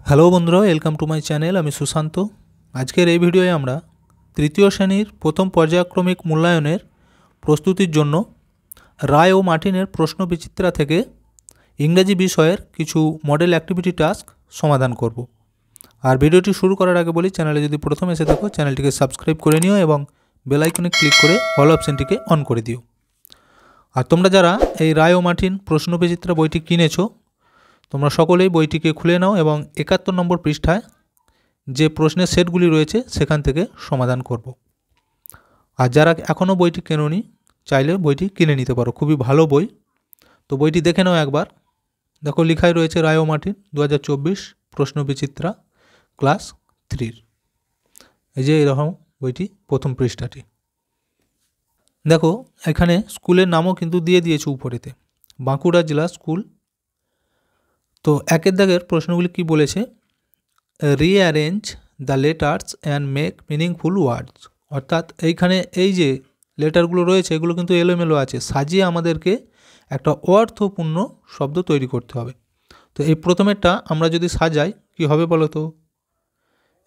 Hello বন্ধুরা, welcome to my channel. আমি সুশান্ত। আজকের এই ভিডিওয়ে আমরা তৃতীয় শ্রেণীর প্রথম পর্যায়ক্রমিক মূল্যায়নের প্রস্তুতির জন্য রায় ও মার্টিনের প্রশ্নবিচিত্রা থেকে ইংরেজি বিষয়ের কিছু মডেল অ্যাক্টিভিটি টাস্ক সমাধান করব। আর ভিডিওটি শুরু করার আগে বলি, চ্যানেলে যদি প্রথম এসে থাকো চ্যানেলটিকে সাবস্ক্রাইব করে নিও এবং বেল আইকনে ক্লিক করে অল অপশানটিকে অন করে দিও। আর তোমরা যারা এই রায় ও মার্টিন প্রশ্নবিচিত্রা বইটি কিনেছো, তোমরা সকলেই বইটিকে খুলে নাও এবং 71 নম্বর পৃষ্ঠায় যে প্রশ্নের সেটগুলি রয়েছে সেখান থেকে সমাধান করব। আর যারা এখনও বইটি কেনোনি, চাইলে বইটি কিনে নিতে পারো, খুবই ভালো বই। তো বইটি দেখে নাও একবার। দেখো লেখাই রয়েছে রায় ও মার্টিন 2024 প্রশ্নবিচিত্রা ক্লাস 3। এই যে এরকম বইটি প্রথম পৃষ্ঠাটি। দেখো এখানে স্কুলের নামও কিন্তু দিয়ে দিয়েছে উপরেতে, বাঁকুড়া জেলা স্কুল। তো একের দাগের প্রশ্নগুলি কি বলেছে? Rearrange the letters and make meaningful ওয়ার্ডস। অর্থাৎ এইখানে এই যে লেটারগুলো রয়েছে এগুলো কিন্তু এলোমেলো আছে, সাজিয়ে আমাদেরকে একটা অর্থপূর্ণ শব্দ তৈরি করতে হবে। তো এই প্রথমেরটা আমরা যদি সাজাই কি হবে বলো তো?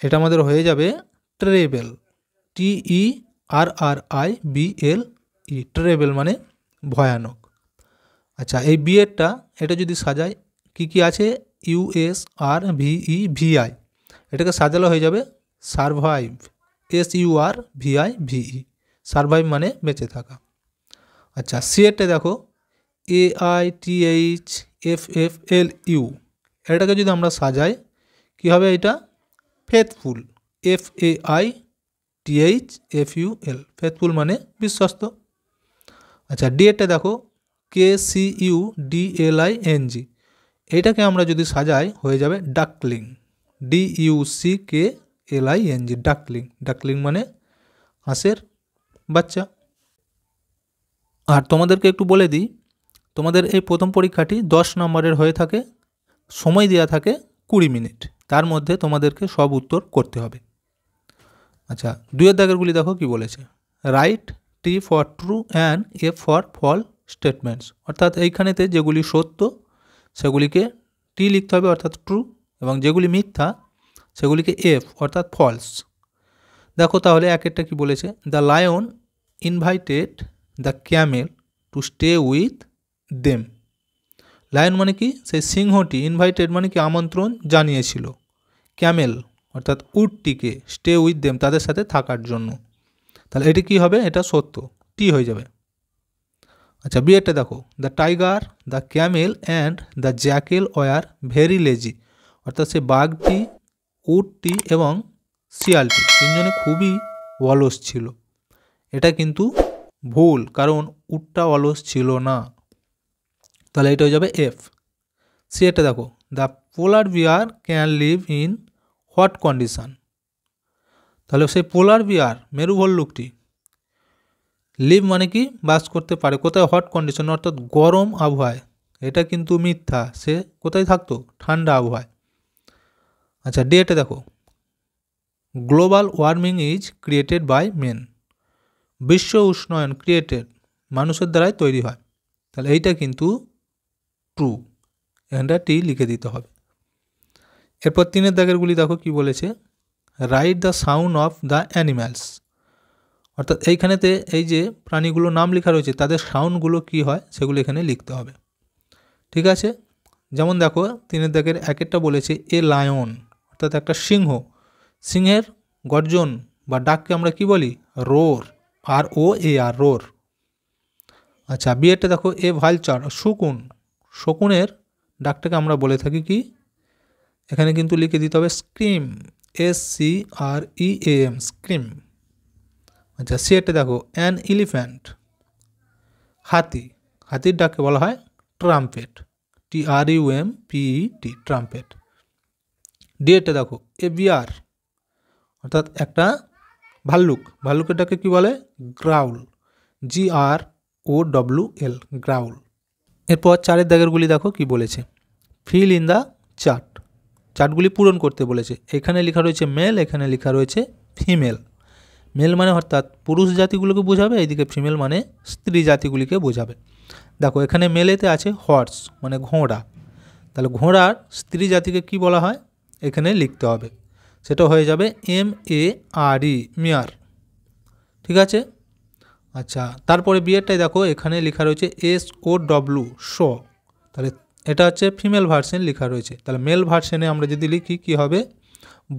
এটা আমাদের হয়ে যাবে ট্রেবেল, TERRIBLE, ট্রেবেল মানে ভয়ানক। আচ্ছা, এই বিয়েরটা এটা যদি সাজাই কি কি আছে? USRVEVI, এটাকে সাজালে হয়ে যাবে সারভাইভ, SURVIVE, সারভাইভ মানে বেঁচে থাকা। আচ্ছা, সিএরটা দেখো AITHFFLU, এটাকে যদি আমরা সাজাই কি হবে? এটা ফেথফুল, FAITHFUL, ফেথফুল মানে বিশ্বস্ত। আচ্ছা, ডিএরটা দেখো KCUDLING, এইটাকে আমরা যদি সাজাই হয়ে যাবে ডাকলিং, DUCKLING, ডাকলিং। ডাকলিং মানে হাঁসের বাচ্চা। আর তোমাদেরকে একটু বলে দিই, তোমাদের এই প্রথম পরীক্ষাটি 10 নম্বরের হয়ে থাকে, সময় দেওয়া থাকে 20 মিনিট, তার মধ্যে তোমাদেরকে সব উত্তর করতে হবে। আচ্ছা, দুইয়ের দাগেরগুলি দেখো কি বলেছে? Right T for true and F for false statements. অর্থাৎ এইখানেতে যেগুলি সত্য সেগুলিকে টি লিখতে হবে অর্থাৎ ট্রু, এবং যেগুলি মিথ্যা সেগুলিকে F অর্থাৎ ফলস। দেখো তাহলে একেরটা কি বলেছে? The lion invited the camel to stay with them. Lion মানে কি? সেই সিংহটি, ইনভাইটেড মানে কি আমন্ত্রণ জানিয়েছিল, ক্যামেল অর্থাৎ উটটিকে, স্টে উইথ দেম তাদের সাথে থাকার জন্য। তাহলে এটি কি হবে? এটা সত্য, টি হয়ে যাবে। আচ্ছা, বিয়েরটা দেখো the tiger, the Camel and the Jekyll were very lazy. অর্থাৎ সে বাঘটি, উটটি এবং শিয়ালটি তিনজনে খুবই অলস ছিল। এটা কিন্তু ভুল, কারণ উটটা অলস ছিল না। তাহলে এটা হয়ে যাবে এফ। সিএটা দেখো the polar bear can live in what condition. তাহলে সেই পোলার বিয়ার, মেরু ভল্লুকটি, লিভ মানে কি বাস করতে পারে কোথায়? হট কন্ডিশন অর্থাৎ গরম আবহাওয়ায়। এটা কিন্তু মিথ্যা, সে কোথায় থাকতো? ঠান্ডা আবহাওয়ায়। আচ্ছা, ডেটে দেখো global warming is created by men. বিশ্ব উষ্ণায়ন ক্রিয়েটেড, মানুষের দ্বারাই তৈরি হয়। তাহলে এইটা কিন্তু ট্রু, এখানটা টি লিখে দিতে হবে। এরপর তিনের দাগেরগুলি দেখো কি বলেছে? Write the sound of the animals. অর্থাৎ এইখানেতে এই যে প্রাণীগুলোর নাম লেখা রয়েছে তাদের সাউন্ডগুলো কি হয় সেগুলো এখানে লিখতে হবে। ঠিক আছে, যেমন দেখো তিনের দাগের একেরটা বলেছে এ লায়ন, অর্থাৎ একটা সিংহ, সিংহের গর্জন বা ডাককে আমরা কি বলি? রোর, ROAR, রোর। আচ্ছা, বিয়েরটা দেখো এ ভালচার, শকুন, শকুনের ডাকটাকে আমরা বলে থাকি কি? এখানে কিন্তু লিখে দিতে হবে স্ক্রিম, SCREAM, স্ক্রিম। আচ্ছা, সিএটা দেখো অ্যান এলিফ্যান্ট, হাতি, হাতির ডাককে বলা হয় ট্রাম্পেট, TRUMPET, ট্রাম্পেট। ডিএটা দেখো এ বিয়ার, অর্থাৎ একটা ভাল্লুক, ভাল্লুকের ডাকে কী বলে? Growl, GROWL, growl. এরপর চারের দাগেরগুলি দেখো কি বলেছে? ফিল ইন দ্য চার্ট, চার্টগুলি পূরণ করতে বলেছে। এখানে লেখা রয়েছে মেল, এখানে লেখা রয়েছে ফিমেল। মেল মানে অর্থাৎ পুরুষ জাতিগুলোকে বোঝাবে, এইদিকে ফিমেল মানে স্ত্রী জাতিগুলিকে বোঝাবে। দেখো এখানে মেলেতে আছে হর্স মানে ঘোড়া, তাহলে ঘোড়ার স্ত্রী জাতিকে কি বলা হয়? এখানে লিখতে হবে, সেটা হয়ে যাবে MARE মেয়ার। ঠিক আছে। আচ্ছা, তারপরে বিয়েরটাই দেখো এখানে লেখা রয়েছে SOW শো, তাহলে এটা হচ্ছে ফিমেল ভার্সন লেখা রয়েছে। তাহলে মেল ভার্সনে আমরা যদি লিখি কি হবে,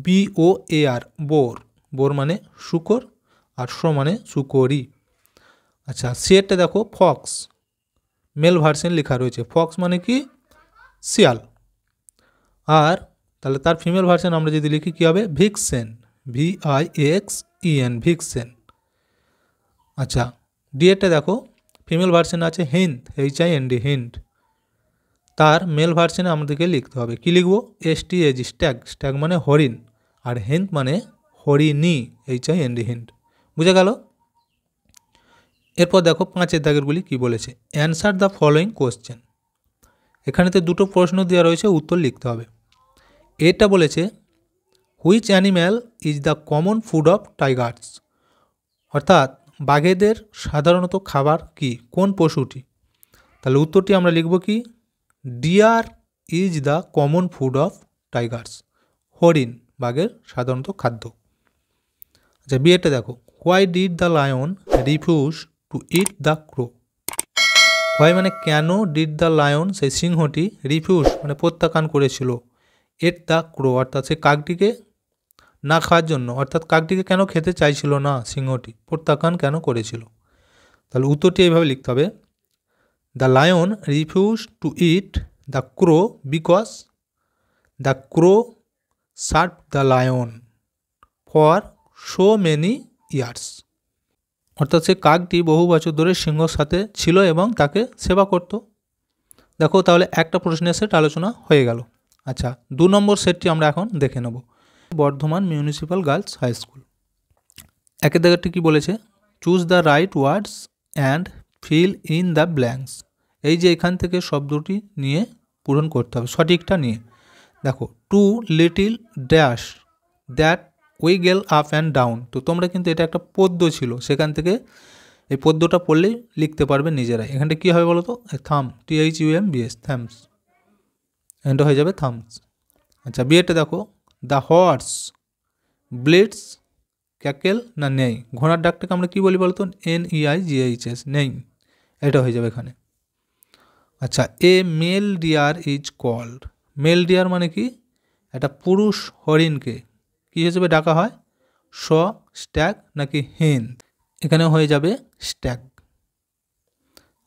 BOAR বোর, বোর মানে শুকর, আর শো মানে শুকরি। আচ্ছা, সিয়েরটা দেখো ফক্স, মেল ভার্সন লেখা রয়েছে, ফক্স মানে কি শিয়াল। আর তাহলে তার ফিমেল ভার্সন আমরা যদি লিখি কী হবে, ভিক্সেন, VIXEN ভিক্সেন। আচ্ছা, ডিএরটা দেখো ফিমেল ভার্সন আছে হিন্দ, HIND হিন্দ, তার মেল ভার্সনে আমাদেরকে লিখতে হবে, কী লিখবো, STAG স্ট্যাগ, স্ট্যাগ মানে হরিণ, আর হিন্দ মানে হরিণী, HIND হিন্দ। বুঝে গেল। এরপর দেখো 5 দাগেরগুলি কি বলেছে, অ্যান্সার দ্য ফলোয়িং কোশ্চেন। এখানেতে দুটো প্রশ্ন দেওয়া রয়েছে, উত্তর লিখতে হবে। এটা বলেছে which animal is the common food of Tigers, অর্থাৎ বাঘেদের সাধারণত খাবার কি, কোন পশুটি। তাহলে উত্তরটি আমরা লিখব কি, deer is the common food of tigers, হরিণ বাঘের সাধারণত খাদ্য। আচ্ছা, বিয়েটা দেখো, why did the lion refuse to eat the crow. Why মানে কেন, ডিড দ্য লায়ন সেই সিংহটি, রিফিউজ মানে প্রত্যাখ্যান করেছিল, ইট দ্য ক্রো অর্থাৎ সেই কাকটিকে না খাওয়ার জন্য, অর্থাৎ কাকটিকে কেন খেতে চাইছিল না সিংহটি, প্রত্যাখ্যান কেন করেছিল। তাহলে উত্তরটি এইভাবে লিখতে হবে, the lion refuse to eat the crow because the crow serve the lion for so many years, অর্থাৎ সে কাকটি বহু বছর ধরে সিংহর সাথে ছিল এবং তাকে সেবা করত। দেখো তাহলে একটা প্রশ্নের সেট আলোচনা হয়ে গেল। আচ্ছা, 2 নম্বর সেটটি আমরা এখন দেখে নেব। Bardhaman municipal girls high school, একের দাগেরটি কী বলেছে, choose the right words and fill in the blanks. এই যে এখান থেকে শব্দটি নিয়ে পূরণ করতে হবে, সঠিকটা নিয়ে। দেখো, two little dash that wiggle up and down, তো তোমরা কিন্তু এটা একটা পদ্য ছিল, সেখান থেকে এই পদ্যটা পড়লেই লিখতে পারবে নিজেরাই। এখানটা কী হবে বলো তো, থাম, THUMBS থামস, এখানটা হয়ে যাবে থামস। আচ্ছা, বিয়েটা দেখো, দ্য হর্স ব্লিডস ক্যাকেল না নেই, ঘোড়ার ডাকটাকে আমরা কী বলি বলতো, NEIGHS নেই, এটা হয়ে যাবে এখানে। আচ্ছা, a male deer is called, male deer মানে কি, একটা পুরুষ হরিণকে কী হিসেবে ডাকা হয়, স, স্ট্যাগ নাকি হেন, এখানে হয়ে যাবে স্ট্যাগ।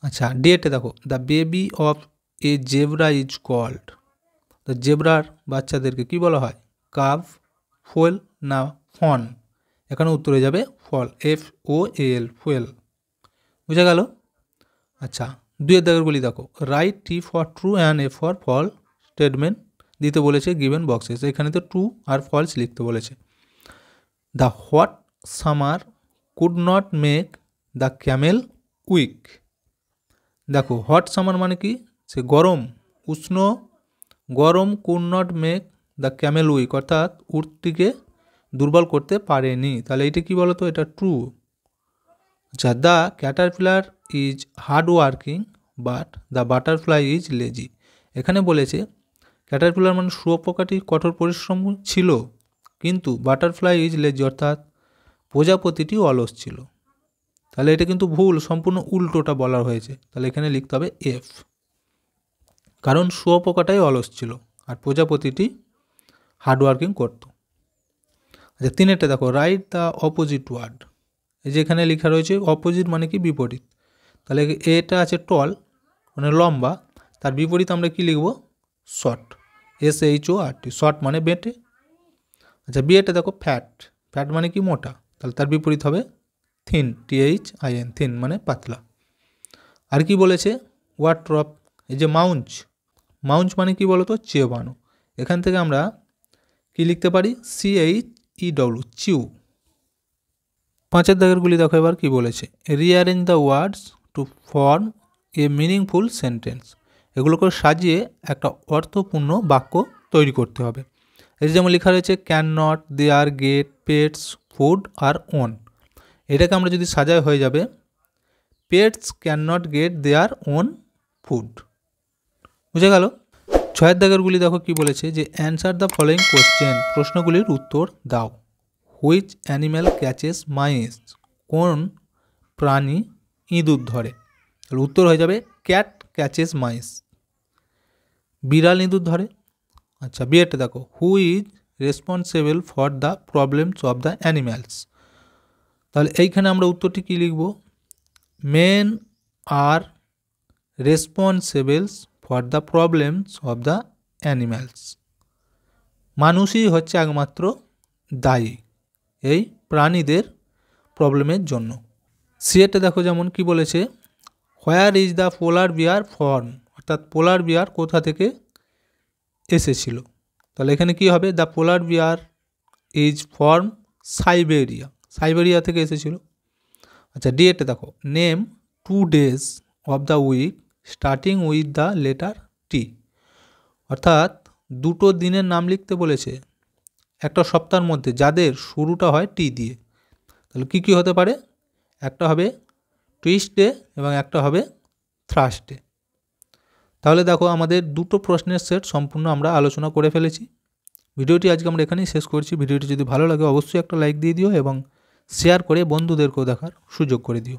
আচ্ছা, ডিএটে দেখো, the baby of a zebra is called, তো জেব্রার বাচ্চাদেরকে কি বলা হয়, কাভ, ফোয়েল না ফন, এখানে উত্তর হয়ে যাবে ফল, FOAL ফুয়েল। বুঝা গেল। আচ্ছা, 2 দাগেরগুলি দেখো, right T for true and A for false statement দিতে বলেছে গিভেন বক্সেস, এখানে তো ট্রু আর ফলস লিখতে বলেছে। The hot summer could not make the camel weak. দেখো, হট সামার মানে কি, সে গরম, উষ্ণ গরম, could not make the camel weak অর্থাৎ উটটিকে দুর্বল করতে পারেনি, তাহলে এটা কি বলতো, এটা ট্রু। আচ্ছা, the Caterpillar is hard working but the butterfly is lazy, এখানে বলেছে ক্যাটারপিলার মানে শুঁয়োপোকাটি কঠোর পরিশ্রম ছিল, কিন্তু বাটারফ্লাই ইজ লেজি অর্থাৎ প্রজাপতিটি অলস ছিল। তাহলে এটা কিন্তু ভুল, সম্পূর্ণ উল্টোটা বলা হয়েছে, তাহলে এখানে লিখতে হবে F, কারণ শুঁয়োপোকাটাই অলস ছিল আর প্রজাপতিটি হার্ডওয়ার্কিং করত। আচ্ছা, 3 দেখো, রাইট দ্য অপোজিট ওয়ার্ড, এই যে এখানে লেখা রয়েছে অপোজিট মানে কি বিপরীত, তাহলে এটা আছে টল মানে লম্বা, তার বিপরীত আমরা কি লিখব, শর্ট, SHORT, শর্ট মানে বেঁটে। আচ্ছা, বিয়েটা দেখো, ফ্যাট, ফ্যাট মানে কি মোটা, তাহলে তার বিপরীত হবে থিন, THIN থিন মানে পাতলা। আর কি বলেছে, ওয়ার্ড্রপ, এই যে মাউঞ্চ, মাউঞ্চ মানে কি বলতো, চেবানো, এখান থেকে আমরা কি লিখতে পারি, CHEW চিউ। 5 দাগেরগুলি দেখো এবার কি বলেছে, rearrange the words to form a meaningful sentence, এগুলোকে সাজিয়ে একটা অর্থপূর্ণ বাক্য তৈরি করতে হবে। এই যেমন লেখা রয়েছে can not their get pets food আর ওন, এটাকে আমরা যদি সাজাই হয়ে যাবে pets can not get their own food. বুঝে গেল। ছয়ের দাগেরগুলি দেখো কি বলেছে যে অ্যান্সার দ্য ফলোয়িং কোশ্চেন, প্রশ্নগুলির উত্তর দাও। হুইচ অ্যানিম্যাল ক্যাচেস মাইস, কোন প্রাণী ইঁদুর ধরে? তাহলে উত্তর হয়ে যাবে ক্যাট ক্যাচেস মাইস, বিড়াল ইঁদুর ধরে। আচ্ছা বিয়েটা দেখো, who is responsible for the problems of the animals. তাহলে এইখানে আমরা উত্তরটি কী লিখব? Men are responsibles for the problems of the animals. মানুষই হচ্ছে একমাত্র দায়ী এই প্রাণীদের প্রবলেমের জন্য। সিয়েটা দেখো যেমন কি বলেছে, where is the polar bear from, অর্থাৎ পোলার বিয়ার কোথা থেকে এসেছিল? তাহলে এখানে কি হবে? The polar bear is form Siberia, Siberia থেকে এসেছিল। আচ্ছা ডিএটা দেখো, name 2 days of the week starting with the letter T, অর্থাৎ দুটো দিনের নাম লিখতে বলেছে একটা সপ্তাহের মধ্যে যাদের শুরুটা হয় টি দিয়ে। তাহলে কী কী হতে পারে? একটা হবে টুইসডে এবং একটা হবে থার্সডে। তাহলে দেখো আমাদের দুটো প্রশ্নের সেট সম্পূর্ণ আমরা আলোচনা করে ফেলেছি। ভিডিওটি আজকে আমরা এখানেই শেষ করছি। ভিডিওটি যদি ভালো লাগে অবশ্যই একটা লাইক দিয়ে দিও এবং শেয়ার করে বন্ধুদেরকেও দেখার সুযোগ করে দিও।